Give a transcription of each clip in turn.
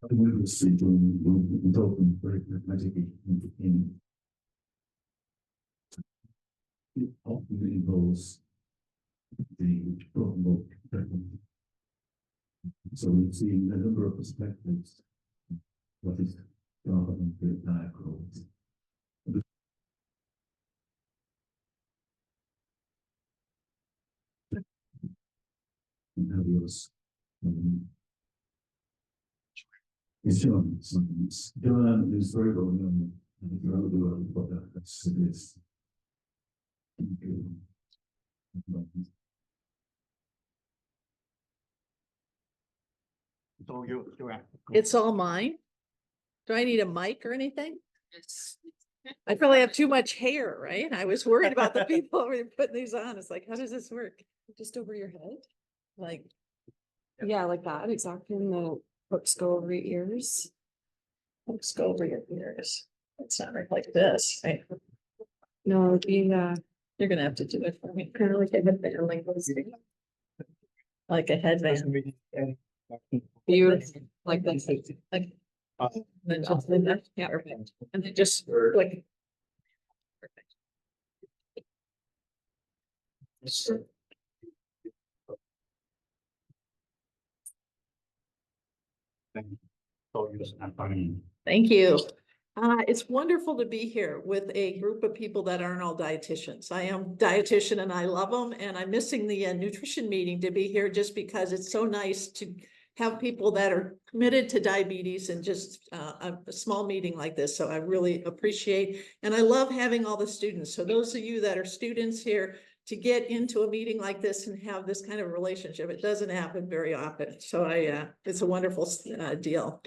I remember speaking in talking very pragmatically in it often involves the problem of so we've seen a number of perspectives. What is carbon dioxide? And how yours is Joanne is very well known around the world for that. That's this. So Joanne. It's all mine. Do I need a mic or anything? I probably have too much hair, right? I was worried about the people over there putting these on. It's like, how does this work? Just over your head? Like, Yeah, like that, exactly. And the hooks go over your ears. let's go over your ears. It's not right like this, right? No, it'd be You're gonna have to do it for me. kind of like a headband, like those. Like a headband. You like this. Like, Then just like that. Yeah. perfect. And then just like. Perfect. Thank you. It's wonderful to be here with a group of people that aren't all dietitians. I am dietitian and I love them, and I'm missing the nutrition meeting to be here just because it's so nice to have people that are committed to diabetes and just a small meeting like this. So I really appreciate, and I love having all the students. So those of you that are students here, to get into a meeting like this and have this kind of relationship, it doesn't happen very often. So it's a wonderful deal.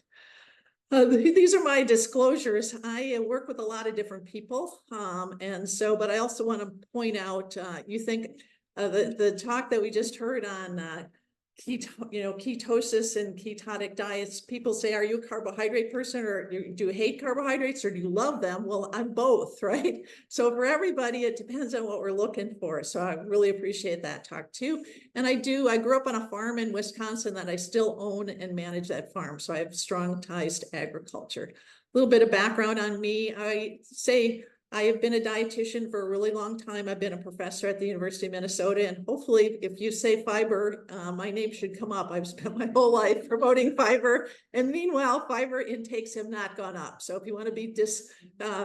These are my disclosures. I work with a lot of different people. But I also want to point out, you think the talk that we just heard on ketosis and ketotic diets, people say, are you a carbohydrate person, or do you hate carbohydrates, or do you love them? Well, I'm both, right? So for everybody, it depends on what we're looking for. So I really appreciate that talk too. And I grew up on a farm in Wisconsin that I still own and manage that farm. So I have strong ties to agriculture. A little bit of background on me. I have been a dietitian for a really long time. I've been a professor at the University of Minnesota, and hopefully if you say fiber, my name should come up. I've spent my whole life promoting fiber, and meanwhile, fiber intakes have not gone up. So if you want to be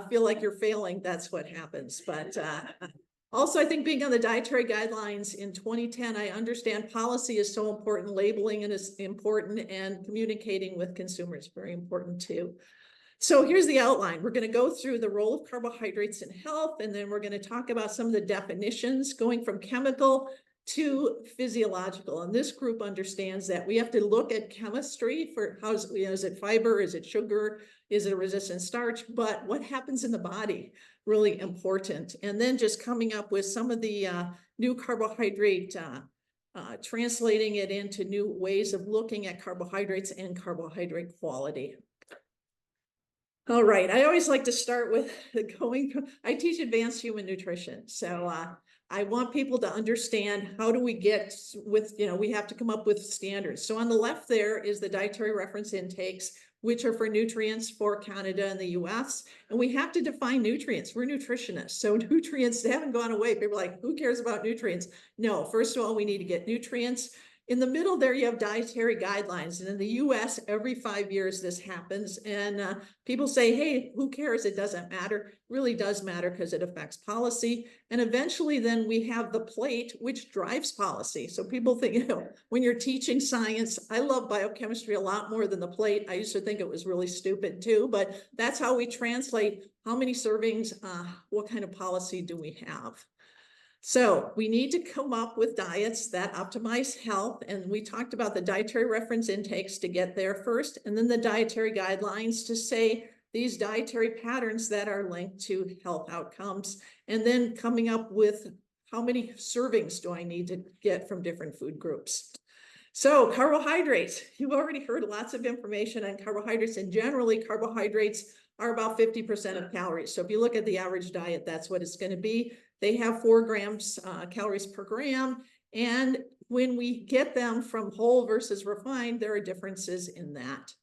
feel like you're failing, that's what happens. But also, I think being on the dietary guidelines in 2010, I understand policy is so important, labeling is important, and communicating with consumers, very important too. So here's the outline. We're going to go through the role of carbohydrates in health, and then we're going to talk about some of the definitions going from chemical to physiological. And this group understands that we have to look at chemistry for is it fiber, is it sugar, is it a resistant starch, but what happens in the body, really important. And then just coming up with some of the new carbohydrate, translating it into new ways of looking at carbohydrates and carbohydrate quality. All right, I always like to start with I teach advanced human nutrition. So I want people to understand, how do we get with, we have to come up with standards. So on the left there is the dietary reference intakes, which are for nutrients for Canada and the US. And we have to define nutrients. We're nutritionists. So nutrients, they haven't gone away. People are like, who cares about nutrients? No, first of all, we need to get nutrients. In the middle there, you have dietary guidelines. And in the US, every 5 years this happens. And people say, hey, who cares? It doesn't matter. It really does matter because it affects policy. And eventually then we have the plate, which drives policy. So people think, when you're teaching science, I love biochemistry a lot more than the plate. I used to think it was really stupid too, but that's how we translate how many servings, what kind of policy do we have? So we need to come up with diets that optimize health. And we talked about the dietary reference intakes to get there first, and then the dietary guidelines to say these dietary patterns that are linked to health outcomes, and then coming up with how many servings do I need to get from different food groups. So carbohydrates, you've already heard lots of information on carbohydrates, and generally carbohydrates are about 50% of calories. So if you look at the average diet, that's what it's going to be. They have 4 grams calories per gram. And when we get them from whole versus refined, there are differences in that.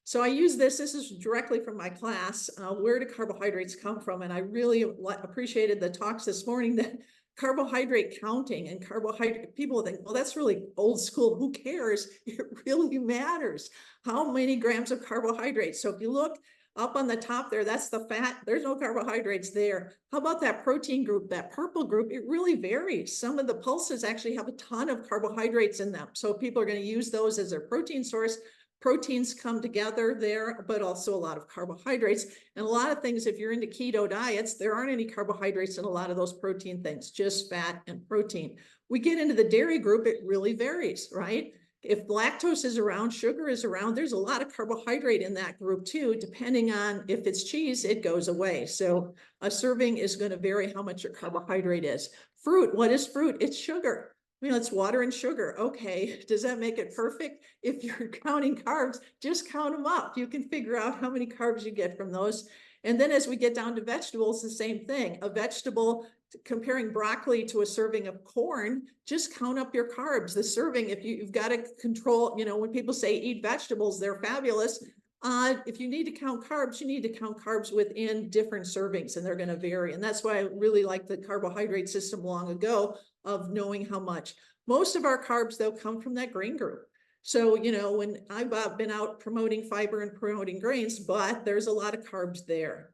So I use this is directly from my class, where do carbohydrates come from? And I really appreciated the talks this morning that carbohydrate counting and carbohydrate, people think, well, that's really old school, who cares? It really matters. How many grams of carbohydrates? So if you look up on the top there, that's the fat, there's no carbohydrates there. How about that protein group, that purple group? It really varies. Some of the pulses actually have a ton of carbohydrates in them. So people are going to use those as their protein source. Proteins come together there, but also a lot of carbohydrates. And a lot of things, if you're into keto diets, there aren't any carbohydrates in a lot of those protein things, just fat and protein. We get into the dairy group, it really varies, right? If lactose is around, sugar is around, there's a lot of carbohydrate in that group too. Depending on if it's cheese, it goes away. So a serving is going to vary how much your carbohydrate is. Fruit, what is fruit? It's sugar. I mean, it's water and sugar. Okay, does that make it perfect? If you're counting carbs, just count them up. You can figure out how many carbs you get from those. And then as we get down to vegetables, the same thing. A vegetable, comparing broccoli to a serving of corn, just count up your carbs. The serving, if you've got to control, you know, when people say eat vegetables, they're fabulous. If you need to count carbs, you need to count carbs within different servings, and they're going to vary. And that's why I really like the carbohydrate system long ago of knowing how much. Most of our carbs, though, come from that grain group. So, you know, when I've been out promoting fiber and promoting grains, but there's a lot of carbs there.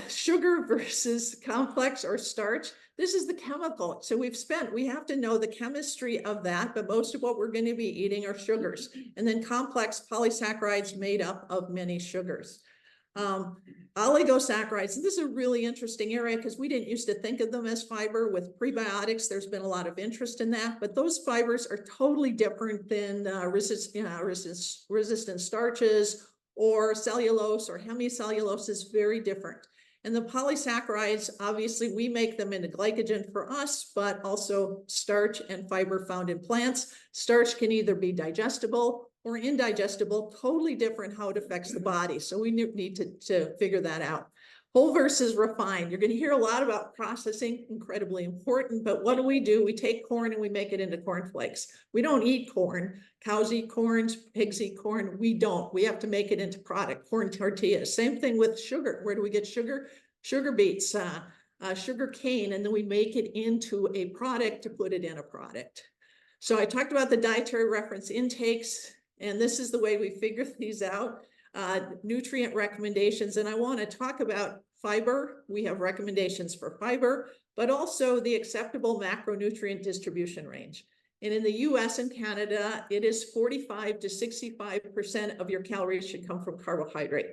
Sugar versus complex or starch. This is the chemical. So we have to know the chemistry of that, but most of what we're going to be eating are sugars. And then complex polysaccharides made up of many sugars. Oligosaccharides, and this is a really interesting area because we didn't used to think of them as fiber. With prebiotics, there's been a lot of interest in that, but those fibers are totally different than resistant starches, or cellulose or hemicellulose is very different. And the polysaccharides, obviously we make them into glycogen for us, but also starch and fiber found in plants. Starch can either be digestible or indigestible, totally different how it affects the body. So we need to figure that out. Whole versus refined. You're going to hear a lot about processing, incredibly important, but what do? We take corn and we make it into cornflakes. We don't eat corn. Cows eat corn, pigs eat corn. We don't. We have to make it into product, corn tortillas. Same thing with sugar. Where do we get sugar? Sugar beets, sugar cane, and then we make it into a product to put it in a product. So I talked about the dietary reference intakes, and this is the way we figure these out. Nutrient recommendations, and I want to talk about fiber. We have recommendations for fiber, but also the acceptable macronutrient distribution range. And in the US and Canada, it is 45 to 65% of your calories should come from carbohydrate.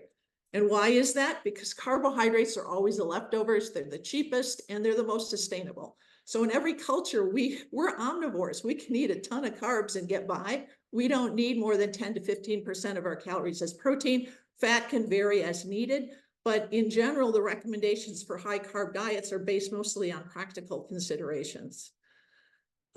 And why is that? Because carbohydrates are always the leftovers, they're the cheapest, and they're the most sustainable. So in every culture, we're omnivores. We can eat a ton of carbs and get by. We don't need more than 10 to 15% of our calories as protein. Fat can vary as needed, but in general, the recommendations for high carb diets are based mostly on practical considerations.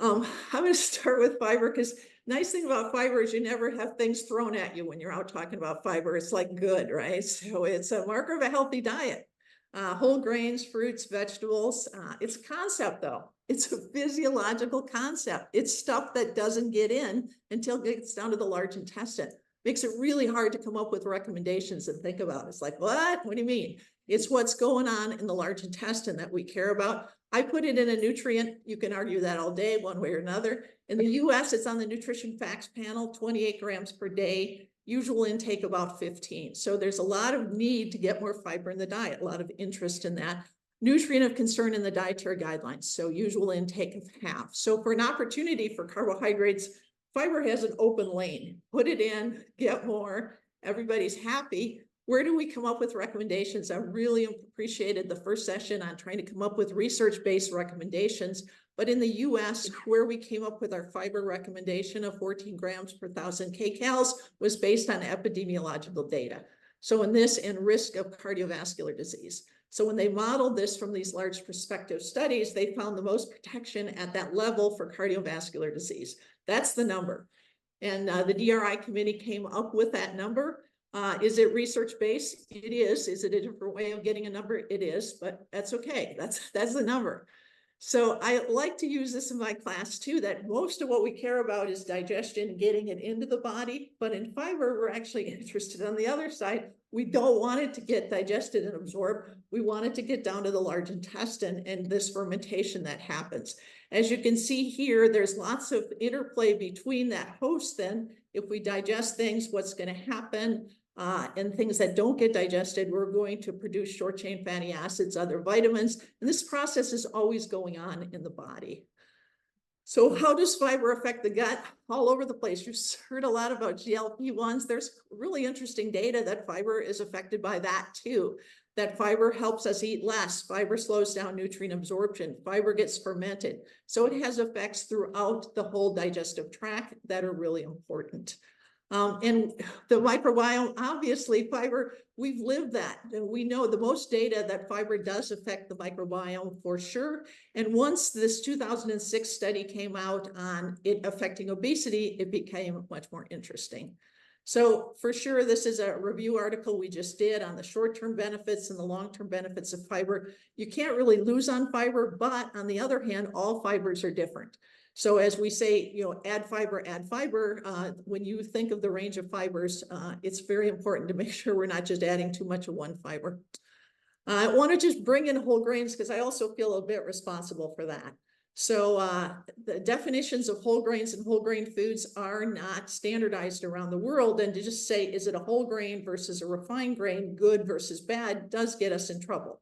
I'm going to start with fiber because nice thing about fiber is you never have things thrown at you when you're out talking about fiber. It's like good, right? So it's a marker of a healthy diet. Whole grains, fruits, vegetables. It's a concept though. It's a physiological concept. It's stuff that doesn't get in until it gets down to the large intestine. Makes it really hard to come up with recommendations and think about. It's like, what? What do you mean? It's what's going on in the large intestine that we care about. I put it in a nutrient. You can argue that all day, one way or another. In the US, it's on the nutrition facts panel, 28 grams per day. Usual intake about 15. So there's a lot of need to get more fiber in the diet, a lot of interest in that. Nutrient of concern in the dietary guidelines. So usual intake of half. So for an opportunity for carbohydrates, fiber has an open lane. Put it in, get more, everybody's happy. Where do we come up with recommendations? I really appreciated the first session on trying to come up with research-based recommendations. But in the US, where we came up with our fiber recommendation of 14 grams per 1,000 kcals was based on epidemiological data. So in this, and risk of cardiovascular disease. So when they modeled this from these large prospective studies, they found the most protection at that level for cardiovascular disease. That's the number. And the DRI committee came up with that number. Is it research-based? It is. Is it a different way of getting a number? It is, but that's okay. That's the number. So I like to use this in my class too, that most of what we care about is digestion, getting it into the body. But in fiber, we're actually interested on the other side. We don't want it to get digested and absorbed. We want it to get down to the large intestine and this fermentation that happens. As you can see here, there's lots of interplay between that host then. If we digest things, what's going to happen? And things that don't get digested, we're going to produce short chain fatty acids, other vitamins, and this process is always going on in the body. So how does fiber affect the gut? All over the place. You've heard a lot about GLP-1s. There's really interesting data that fiber is affected by that too. That fiber helps us eat less. Fiber slows down nutrient absorption. Fiber gets fermented. So it has effects throughout the whole digestive tract that are really important. And the microbiome, obviously fiber, we've lived that. And we know the most data that fiber does affect the microbiome for sure. And once this 2006 study came out on it affecting obesity, it became much more interesting. So for sure, this is a review article we just did on the short-term benefits and the long-term benefits of fiber. You can't really lose on fiber, but on the other hand, all fibers are different. So as we say, add fiber, when you think of the range of fibers, it's very important to make sure we're not just adding too much of one fiber. I want to just bring in whole grains because I also feel a bit responsible for that. So the definitions of whole grains and whole grain foods are not standardized around the world. And to just say, is it a whole grain versus a refined grain, good versus bad, does get us in trouble.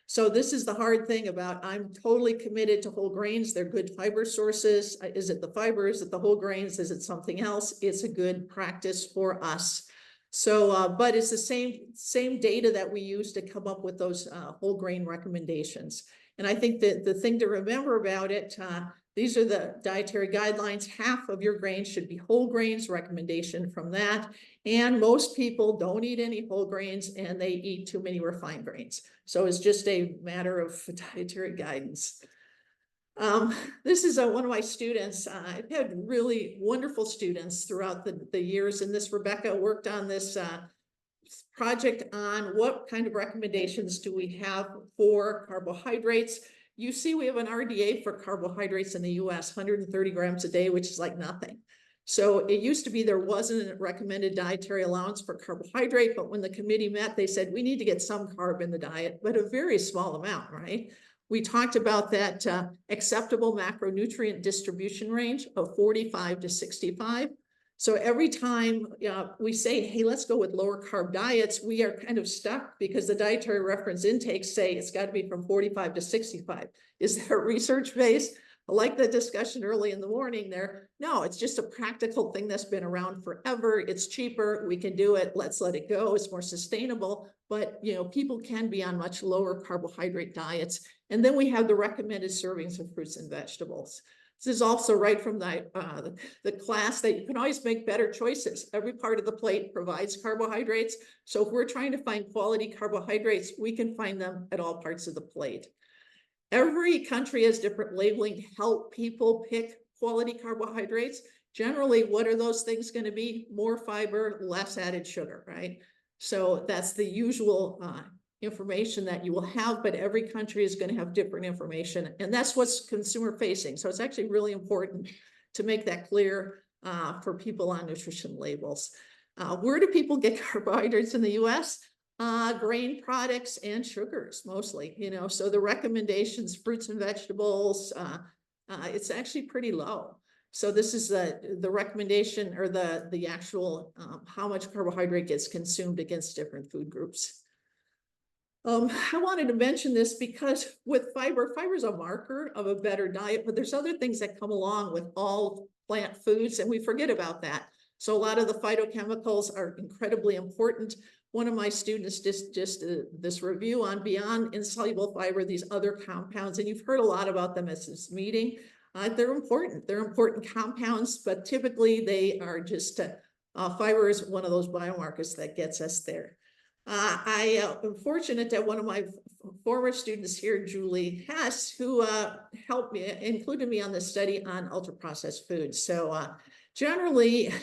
So this is the hard thing about, I'm totally committed to whole grains. They're good fiber sources. Is it the fiber? Is it the whole grains? Is it something else? It's a good practice for us. So, but it's the same data that we use to come up with those whole grain recommendations. And I think that the thing to remember about it, these are the dietary guidelines. Half of your grains should be whole grains, recommendation from that. And most people don't eat any whole grains and they eat too many refined grains. So it's just a matter of dietary guidance. This is one of my students. I've had really wonderful students throughout the years. And this Rebecca worked on this project on what kind of recommendations do we have for carbohydrates. You see, we have an RDA for carbohydrates in the US, 130 grams a day, which is like nothing. So it used to be there wasn't a recommended dietary allowance for carbohydrate, but when the committee met, they said, we need to get some carb in the diet, but a very small amount, right? We talked about that acceptable macronutrient distribution range of 45 to 65. So every time we say, hey, let's go with lower carb diets, we are kind of stuck because the dietary reference intakes say it's got to be from 45 to 65. Is there research based? I like the discussion early in the morning there. No, it's just a practical thing that's been around forever. It's cheaper. We can do it. Let's let it go. It's more sustainable. But, people can be on much lower carbohydrate diets. And then we have the recommended servings of fruits and vegetables. This is also right from the class that you can always make better choices. Every part of the plate provides carbohydrates. So if we're trying to find quality carbohydrates, we can find them at all parts of the plate. Every country has different labeling to help people pick quality carbohydrates. Generally, what are those things going to be? More fiber, less added sugar, right? So that's the usual information that you will have, but every country is going to have different information. And that's what's consumer facing. So it's actually really important to make that clear for people on nutrition labels. Where do people get carbohydrates in the US? Grain products and sugars mostly, so the recommendations, fruits and vegetables, it's actually pretty low. So this is the recommendation or the actual how much carbohydrate gets consumed against different food groups. I wanted to mention this because with fiber is a marker of a better diet, but there's other things that come along with all plant foods and we forget about that. So a lot of the phytochemicals are incredibly important. One of my students just this review on beyond insoluble fiber, these other compounds, and you've heard a lot about them at this meeting. They're important. They're important compounds, but typically they are just, fiber is one of those biomarkers that gets us there. I am fortunate that one of my former students here, Julie Hess, who helped me, included me on the study on ultra-processed foods. So generally,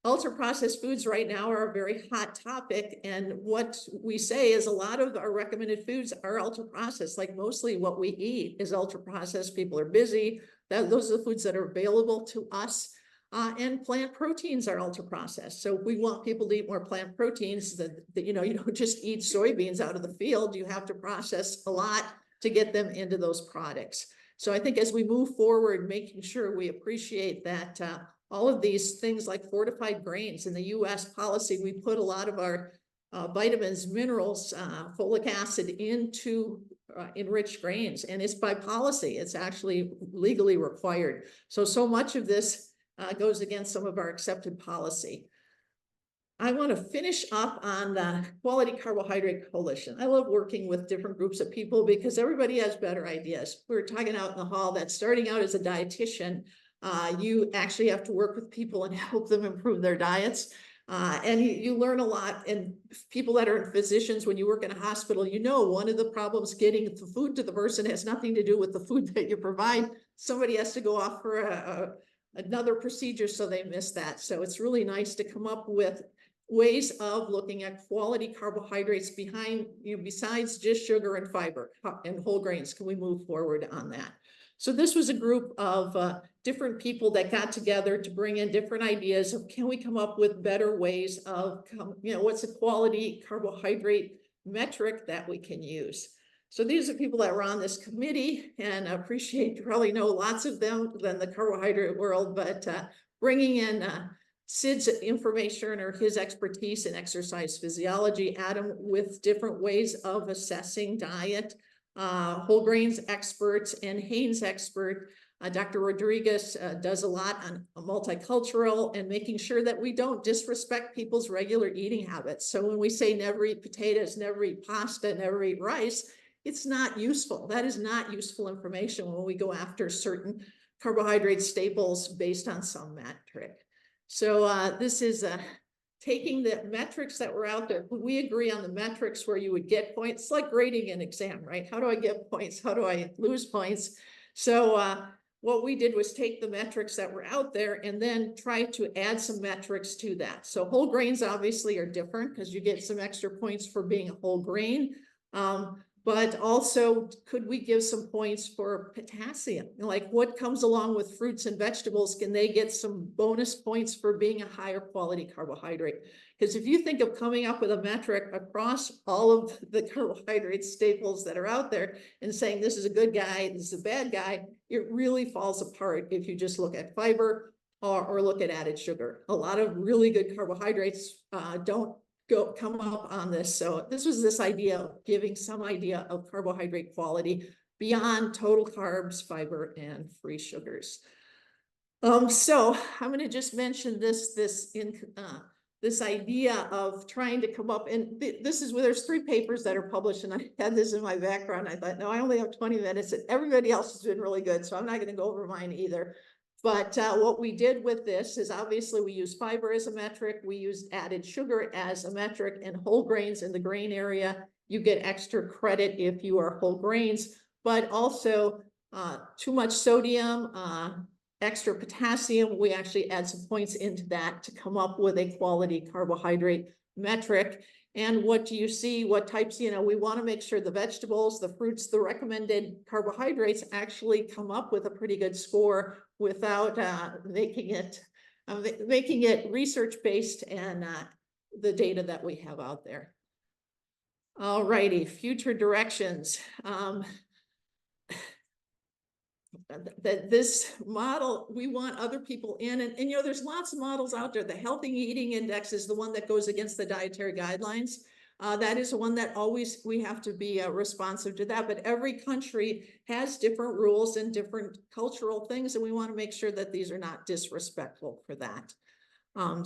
ultra-processed foods right now are a very hot topic, and what we say is a lot of our recommended foods are ultra-processed, like mostly what we eat is ultra-processed. People are busy. Those are the foods that are available to us. And plant proteins are ultra-processed. So we want people to eat more plant proteins that, you know, you don't just eat soybeans out of the field. You have to process a lot to get them into those products. So I think as we move forward, making sure we appreciate that all of these things like fortified grains in the US policy, we put a lot of our vitamins, minerals, folic acid into enriched grains, and it's by policy. It's actually legally required. So much of this goes against some of our accepted policy. I want to finish up on the Quality Carbohydrate Coalition. I love working with different groups of people because everybody has better ideas. We were talking out in the hall that starting out as a dietitian, you actually have to work with people and help them improve their diets. And you learn a lot. And people that are physicians, when you work in a hospital, you know, one of the problems getting the food to the person has nothing to do with the food that you provide. Somebody has to go off for another procedure, so they miss that. So it's really nice to come up with ways of looking at quality carbohydrates behind, you know, besides just sugar and fiber and whole grains. Can we move forward on that? So this was a group of different people that got together to bring in different ideas of, can we come up with better ways of, you know, what's a quality carbohydrate metric that we can use? So these are people that were on this committee, and I appreciate, you probably know lots of them in the carbohydrate world, but bringing in Sid's information or his expertise in exercise physiology, Adam with different ways of assessing diet, whole grains experts, and Haynes expert. Dr. Rodriguez does a lot on multicultural and making sure that we don't disrespect people's regular eating habits. So when we say never eat potatoes, never eat pasta, never eat rice, it's not useful. That is not useful information when we go after certain carbohydrate staples based on some metric. So this is taking the metrics that were out there. We agree on the metrics where you would get points. It's like grading an exam, right? How do I get points? How do I lose points? So what we did was take the metrics that were out there and then try to add some metrics to that. So whole grains obviously are different because you get some extra points for being a whole grain. But also, could we give some points for potassium? Like what comes along with fruits and vegetables? Can they get some bonus points for being a higher quality carbohydrate? Because if you think of coming up with a metric across all of the carbohydrate staples that are out there and saying this is a good guy, this is a bad guy, it really falls apart if you just look at fiber or look at added sugar. A lot of really good carbohydrates don't come up on this. So this was this idea of giving some idea of carbohydrate quality beyond total carbs, fiber, and free sugars. So I'm going to just mention this idea of trying to come up, and this is where there's 3 papers that are published, and I had this in my background. I thought, no, I only have 20 minutes, and everybody else has been really good, so I'm not going to go over mine either. But what we did with this is obviously we use fiber as a metric, we used added sugar as a metric, and whole grains in the grain area. You get extra credit if you are whole grains, but also too much sodium, extra potassium. We actually add some points into that to come up with a quality carbohydrate metric. And what do you see? What types, you know, we want to make sure the vegetables, the fruits, the recommended carbohydrates actually come up with a pretty good score without making it research-based and the data that we have out there. All righty, future directions. This model, we want other people in, and you know, there's lots of models out there. The Healthy Eating Index is the one that goes against the dietary guidelines. That is one that always we have to be responsive to that, but every country has different rules and different cultural things, and we want to make sure that these are not disrespectful for that. And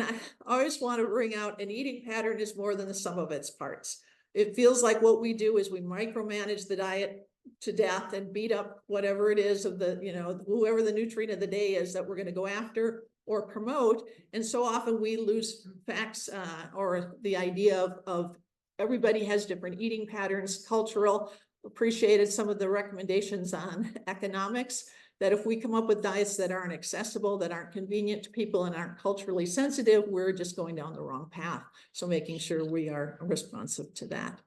I always want to bring out, an eating pattern is more than the sum of its parts. It feels like what we do is we micromanage the diet to death and beat up whatever it is of the, you know, whoever the nutrient of the day is that we're going to go after or promote. And so often we lose facts or the idea of everybody has different eating patterns, cultural, appreciated some of the recommendations on economics. that if we come up with diets that aren't accessible, that aren't convenient to people and aren't culturally sensitive, we're just going down the wrong path. So making sure we are responsive to that.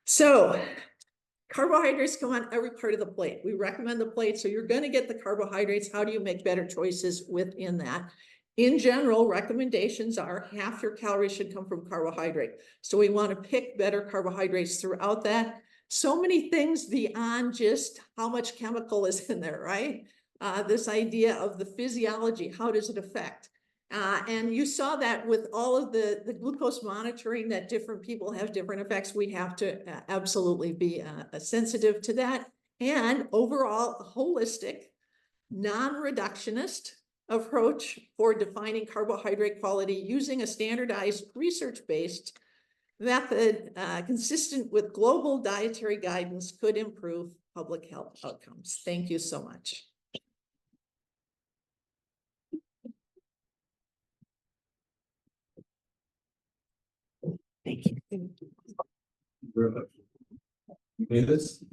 So carbohydrates come on every part of the plate. We recommend the plate. So you're going to get the carbohydrates. How do you make better choices within that? In general, recommendations are half your calories should come from carbohydrate. So we want to pick better carbohydrates throughout that. So many things beyond just how much chemical is in there, right? This idea of the physiology, how does it affect? And you saw that with all of the glucose monitoring, that different people have different effects. We have to absolutely be sensitive to that. And overall, a holistic, non-reductionist approach for defining carbohydrate quality using a standardized research-based method consistent with global dietary guidance could improve public health outcomes. Thank you so much. Thank you. Very much. You made this?